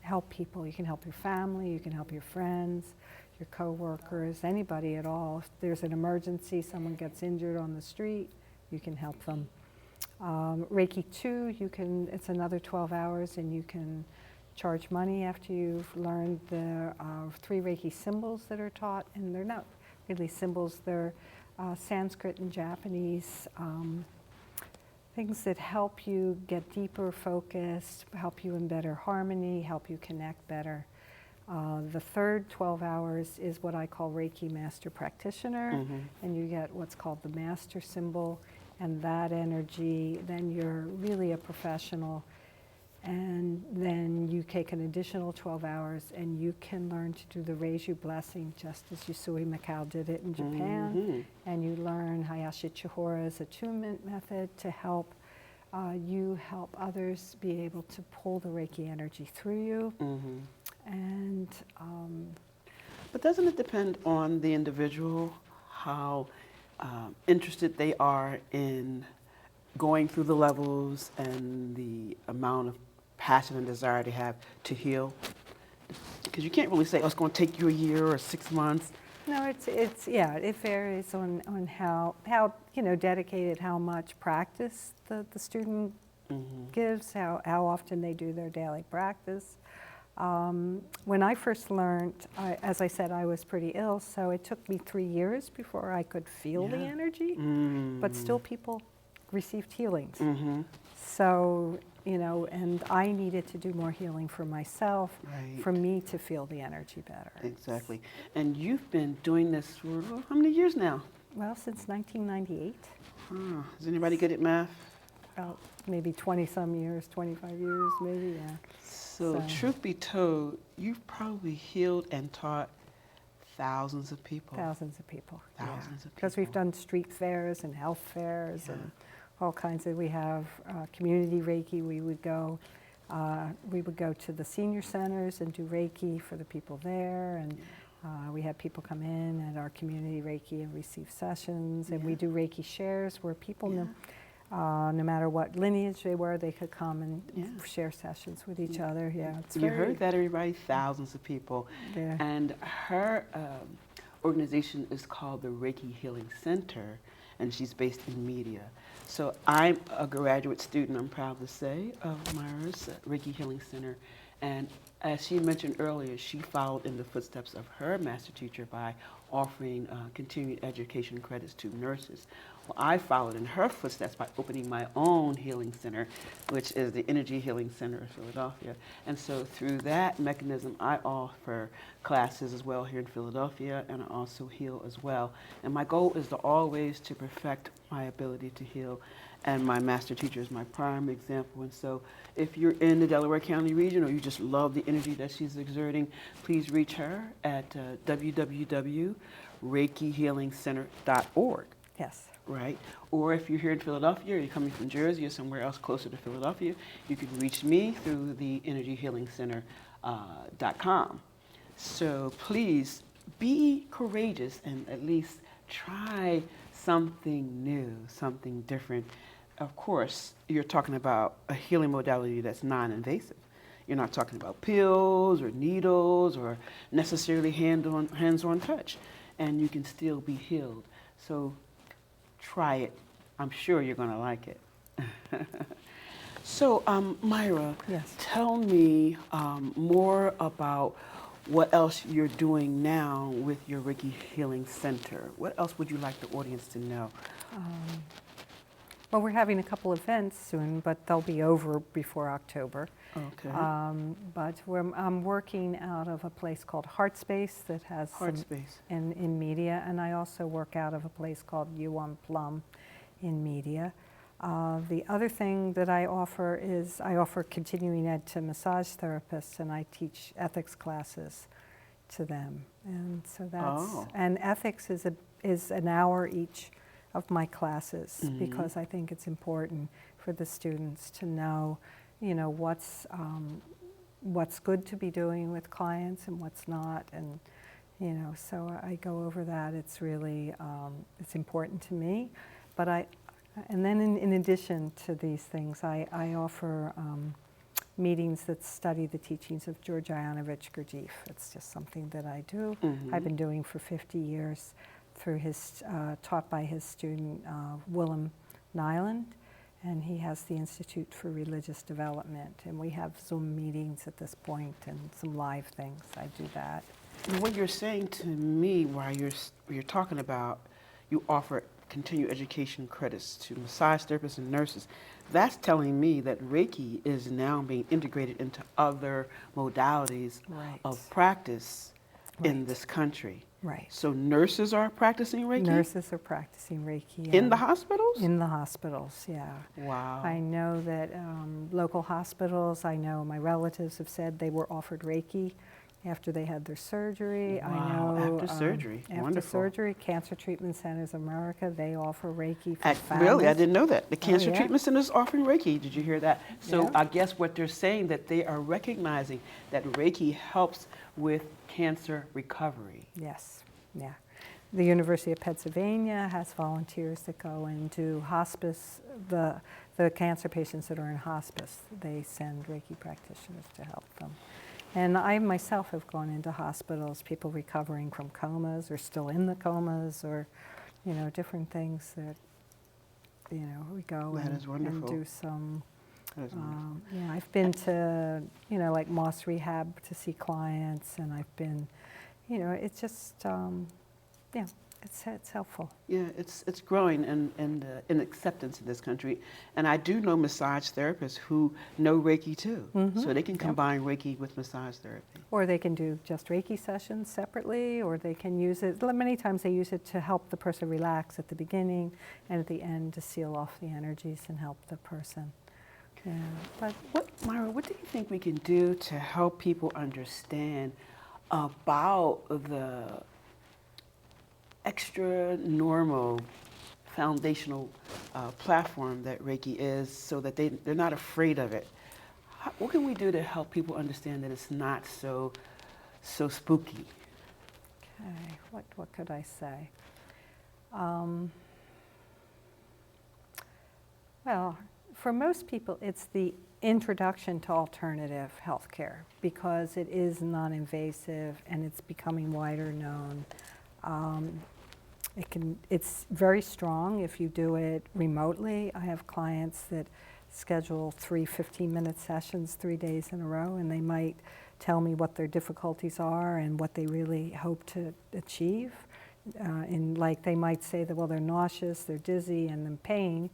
[SPEAKER 2] help people. You can help your family, you can help your friends, your coworkers, anybody at all. If there's an emergency, someone gets injured on the street, you can help them. Reiki 2, it's another 12 hours, and you can charge money after you've learned the 3 Reiki symbols that are taught, and they're not really symbols, they're Sanskrit and Japanese, things that help you get deeper focused, help you in better harmony, help you connect better. The third 12 hours is what I call Reiki Master Practitioner, and you get what's called the Master symbol, and that energy, then you're really a professional And then you take an additional 12 hours and you can learn to do the Reiju blessing just as Yusui Mikao did it in Japan. And you learn Hayashi Chihura's attunement method to help you help others be able to pull the Reiki energy through you. And
[SPEAKER 1] but doesn't it depend on the individual, how interested they are in going through the levels and the amount of passion and desire they have to heal? Because you can't really say, oh, it's going to take you a year or 6 months.
[SPEAKER 2] no, it's yeah, it varies on how dedicated, how much practice the student gives, how often they do their daily practice. When I first learned, as I said, I was pretty ill, so it took me 3 years before I could feel the energy, but still people received healings. So, and I needed to do more healing for myself, for me to feel the energy better.
[SPEAKER 1] Exactly. And you've been doing this for how many years now?
[SPEAKER 2] Well, since 1998.
[SPEAKER 1] Is anybody good at math?
[SPEAKER 2] About maybe 20-some years, 25 years, maybe, yeah.
[SPEAKER 1] So, truth be told, you've probably healed and taught thousands of people.
[SPEAKER 2] Thousands of people.
[SPEAKER 1] Thousands of people.
[SPEAKER 2] Because we've done street fairs and health fairs and all kinds of. We have community Reiki. We would go to the senior centers and do Reiki for the people there, and we had people come in at our community Reiki and receive sessions, and we do Reiki shares where people no matter what lineage they were, they could come and share sessions with each other. Yeah, it's
[SPEAKER 1] you heard that, everybody? Thousands of people.
[SPEAKER 2] Yeah.
[SPEAKER 1] And her organization is called the Reiki Healing Center, and she's based in Media. So I'm a graduate student, I'm proud to say, of Myra's Reiki Healing Center. And as she mentioned earlier, she followed in the footsteps of her master teacher by offering continuing education credits to nurses. Well, I followed in her footsteps by opening my own healing center, which is the Energy Healing Center of Philadelphia. And so through that mechanism, I offer classes as well here in Philadelphia, and I also heal as well. And my goal is to always to perfect my ability to heal. And my master teacher is my prime example. And so if you're in the Delaware County region or you just love the energy that she's exerting, please reach her at www.reikihealingcenter.org.
[SPEAKER 2] Yes.
[SPEAKER 1] Right? Or if you're here in Philadelphia or you're coming from Jersey or somewhere else closer to Philadelphia, you can reach me through the energyhealingcenter.com. So please be courageous and at least try something new, something different. Of course, you're talking about a healing modality that's non-invasive. You're not talking about pills or needles or necessarily hands-on touch, and you can still be healed. So try it. I'm sure you're going to like it. So, Myra, tell me more about what else you're doing now with your Reiki Healing Center. What else would you like the audience to know?
[SPEAKER 2] Well, we're having a couple events soon, but they'll be over before October.
[SPEAKER 1] Okay.
[SPEAKER 2] But I'm working out of a place called Heart Space that has in Media, and I also work out of a place called Yuan Plum in Media. The other thing that I offer is I offer continuing ed to massage therapists, and I teach ethics classes to them. And so that's and ethics is an hour each of my classes, because I think it's important for the students to know, what's good to be doing with clients and what's not, and so I go over that. It's really it's important to me, but and then in addition to these things, I offer meetings that study the teachings of George Ivanovich Gurdjieff. It's just something that I do. I've been doing for 50 years through his, taught by his student Willem Nyland, and he has the Institute for Religious Development, and we have Zoom meetings at this point and some live things. I do that.
[SPEAKER 1] And what you're saying to me while you're talking about you offer continued education credits to massage therapists and nurses, that's telling me that Reiki is now being integrated into other modalities of practice. in
[SPEAKER 2] Right.
[SPEAKER 1] this country.
[SPEAKER 2] Right.
[SPEAKER 1] So nurses are practicing Reiki?
[SPEAKER 2] Nurses are practicing Reiki.
[SPEAKER 1] In the hospitals?
[SPEAKER 2] In the hospitals, yeah.
[SPEAKER 1] Wow.
[SPEAKER 2] I know that local hospitals, I know my relatives have said they were offered Reiki after they had their surgery. I
[SPEAKER 1] Wow,
[SPEAKER 2] know
[SPEAKER 1] after surgery.
[SPEAKER 2] after
[SPEAKER 1] Wonderful.
[SPEAKER 2] surgery, Cancer Treatment Centers of America, they offer Reiki for families.
[SPEAKER 1] Really, I didn't know that. The Cancer
[SPEAKER 2] yeah.
[SPEAKER 1] Treatment Center is offering Reiki. Did you hear that? So
[SPEAKER 2] Yeah.
[SPEAKER 1] I guess what they're saying that they are recognizing that Reiki helps with cancer recovery.
[SPEAKER 2] Yes, yeah. The University of Pennsylvania has volunteers that go and do hospice. The cancer patients that are in hospice, they send Reiki practitioners to help them. And I myself have gone into hospitals, people recovering from comas or still in the comas, or, you know, different things that, you know, we go
[SPEAKER 1] That is
[SPEAKER 2] and
[SPEAKER 1] wonderful.
[SPEAKER 2] do some.
[SPEAKER 1] That is wonderful.
[SPEAKER 2] Yeah, I've been to, you know, like Moss Rehab to see clients, and I've been, you know, it's just, yeah, it's helpful.
[SPEAKER 1] Yeah, it's growing in acceptance in this country. And I do know massage therapists who know Reiki too. So they can combine Reiki with massage therapy.
[SPEAKER 2] Or they can do just Reiki sessions separately, or they can use it, many times they use it to help the person relax at the beginning and at the end to seal off the energies and help the person. Yeah, but
[SPEAKER 1] Myra, what do you think we can do to help people understand about the extra normal foundational platform that Reiki is, so that they're not afraid of it? What can we do to help people understand that it's not so spooky?
[SPEAKER 2] okay, what could I say? Well, for most people, it's the introduction to alternative healthcare because it is non-invasive and it's becoming wider known. It's very strong if you do it remotely. I have clients that schedule 3 15-minute sessions 3 days in a row, and they might tell me what their difficulties are and what they really hope to achieve. And like they might say that, well, they're nauseous, they're dizzy, and in pain.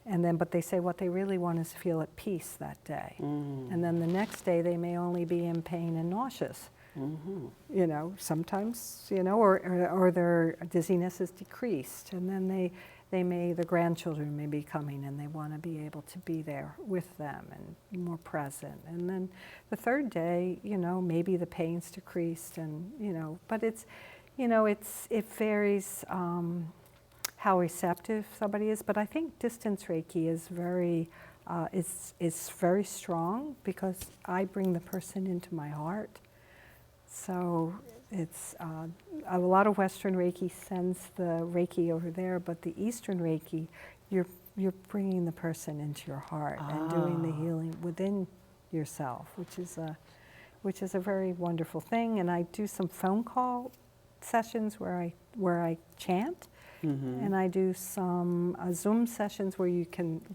[SPEAKER 2] And then, but they say what they really want is to feel at peace that day. And then the next day they may only be in pain and nauseous. You know, sometimes, you know, or their dizziness is decreased. And then the grandchildren may be coming and they want to be able to be there with them and be more present. And then the third day, you know, maybe the pain's decreased and, you know, but it's, you know, it varies how receptive somebody is, but I think distance Reiki is very strong because I bring the person into my heart. So it's a lot of Western Reiki sends the Reiki over there, but the Eastern Reiki, you're bringing the person into your heart and doing the healing within yourself, which is a very wonderful thing. And I do some phone call sessions where I chant. And I do some Zoom sessions where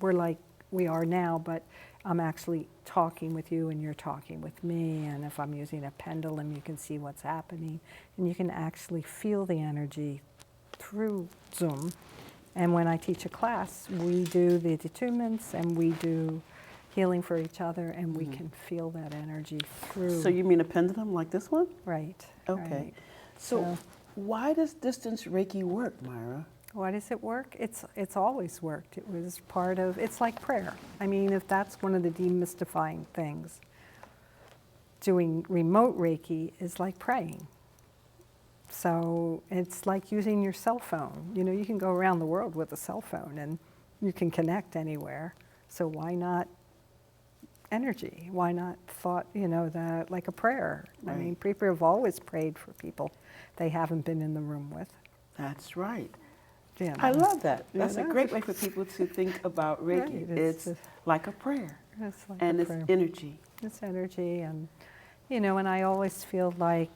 [SPEAKER 2] we're like we are now, but I'm actually talking with you and you're talking with me. And if I'm using a pendulum, you can see what's happening. And you can actually feel the energy through Zoom. And when I teach a class, we do the attunements and we do healing for each other, and we can feel that energy through.
[SPEAKER 1] So you mean a pendulum like this one?
[SPEAKER 2] Right.
[SPEAKER 1] Okay.
[SPEAKER 2] Right.
[SPEAKER 1] So why does distance Reiki work, Myra?
[SPEAKER 2] Why does it work? It's always worked. It was part of, it's like prayer. I mean, if that's one of the demystifying things, doing remote Reiki is like praying. So it's like using your cell phone. You know, you can go around the world with a cell phone and you can connect anywhere. So why not energy? Why not thought, you know, that like a prayer?
[SPEAKER 1] Right.
[SPEAKER 2] I mean, people have always prayed for people they haven't been in the room with.
[SPEAKER 1] That's right.
[SPEAKER 2] You know.
[SPEAKER 1] I love that.
[SPEAKER 2] You
[SPEAKER 1] That's a
[SPEAKER 2] know?
[SPEAKER 1] great way for people to think about Reiki.
[SPEAKER 2] Right,
[SPEAKER 1] It's like a prayer.
[SPEAKER 2] It's like
[SPEAKER 1] And
[SPEAKER 2] a
[SPEAKER 1] it's
[SPEAKER 2] prayer.
[SPEAKER 1] energy.
[SPEAKER 2] It's energy, and you know, and I always feel like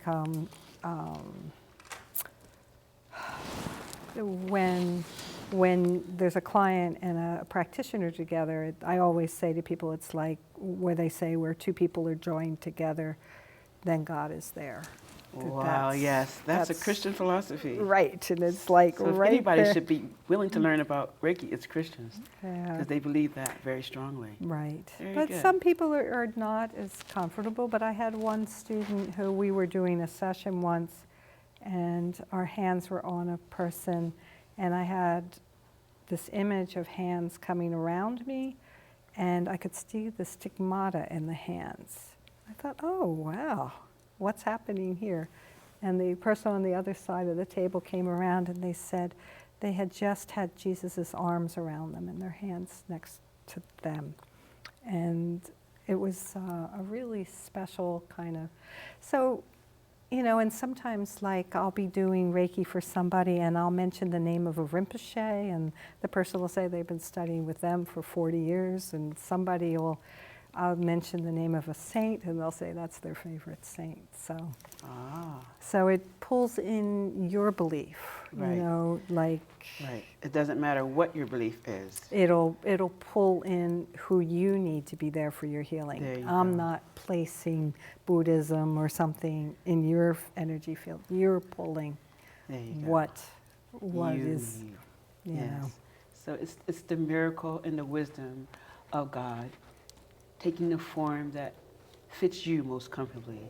[SPEAKER 2] when there's a client and a practitioner together, I always say to people, it's like where they say where two people are joined together, then God is there.
[SPEAKER 1] Wow, yes, that's a Christian philosophy.
[SPEAKER 2] Right, and it's like
[SPEAKER 1] So if
[SPEAKER 2] right
[SPEAKER 1] anybody
[SPEAKER 2] there.
[SPEAKER 1] should be willing to learn about Reiki, it's Christians,
[SPEAKER 2] Yeah,
[SPEAKER 1] because they believe that very strongly.
[SPEAKER 2] right.
[SPEAKER 1] Very
[SPEAKER 2] But
[SPEAKER 1] good.
[SPEAKER 2] some people are not as comfortable. But I had one student who we were doing a session once, and our hands were on a person, and I had this image of hands coming around me, and I could see the stigmata in the hands. I thought, oh, wow, what's happening here? And the person on the other side of the table came around and they said they had just had Jesus' arms around them and their hands next to them. And it was a really special kind of, so, you know, and sometimes like I'll be doing Reiki for somebody and I'll mention the name of a Rinpoche and the person will say they've been studying with them for 40 years, and somebody will, I'll mention the name of a saint and they'll say that's their favorite saint. So it pulls in your belief,
[SPEAKER 1] Right.
[SPEAKER 2] you know, like
[SPEAKER 1] Right. It doesn't matter what your belief is.
[SPEAKER 2] it'll pull in who you need to be there for your healing.
[SPEAKER 1] There you
[SPEAKER 2] I'm
[SPEAKER 1] go.
[SPEAKER 2] not placing Buddhism or something in your energy field. You're pulling
[SPEAKER 1] There you go.
[SPEAKER 2] what
[SPEAKER 1] You
[SPEAKER 2] is,
[SPEAKER 1] need.
[SPEAKER 2] you
[SPEAKER 1] Yes.
[SPEAKER 2] know.
[SPEAKER 1] So it's the miracle and the wisdom of God taking the form that fits you most comfortably.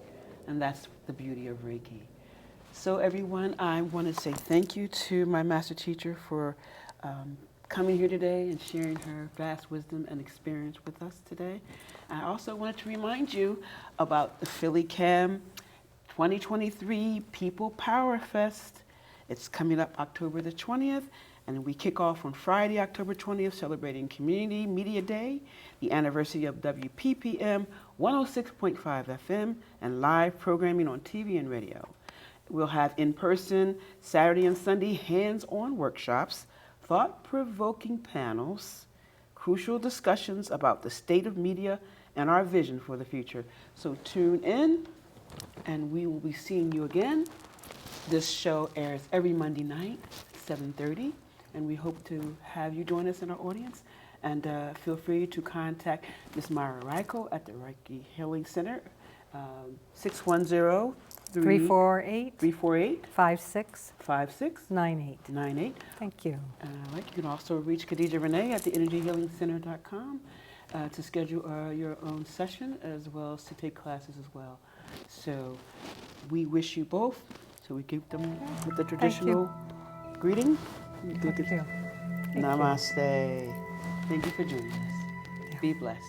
[SPEAKER 1] And that's the beauty of Reiki. So everyone, I want to say thank you to my master teacher for coming here today and sharing her vast wisdom and experience with us today. I also wanted to remind you about the Philly Cam 2023 People Power Fest. It's coming up October the 20th, and we kick off on Friday, October 20th, celebrating Community Media Day, the anniversary of WPPM 106.5 FM, and live programming on TV and radio. We'll have in-person Saturday and Sunday hands-on workshops, thought-provoking panels, crucial discussions about the state of media and our vision for the future. So tune in, and we will be seeing you again. This show airs every Monday night, 7:30, and we hope to have you join us in our audience. And feel free to contact Ms. Myra Reichel at the Reiki Healing Center, 610-348
[SPEAKER 2] 348
[SPEAKER 1] 5698.
[SPEAKER 2] 5698. Thank you.
[SPEAKER 1] You can also reach Khadijah Renee at theenergyhealingcenter.com to schedule your own session, as well as to take classes as well. So we wish you both. So we keep them with the traditional greeting.
[SPEAKER 2] Thank you.
[SPEAKER 1] Namaste. Thank you for joining us.
[SPEAKER 2] Yeah.
[SPEAKER 1] Be blessed.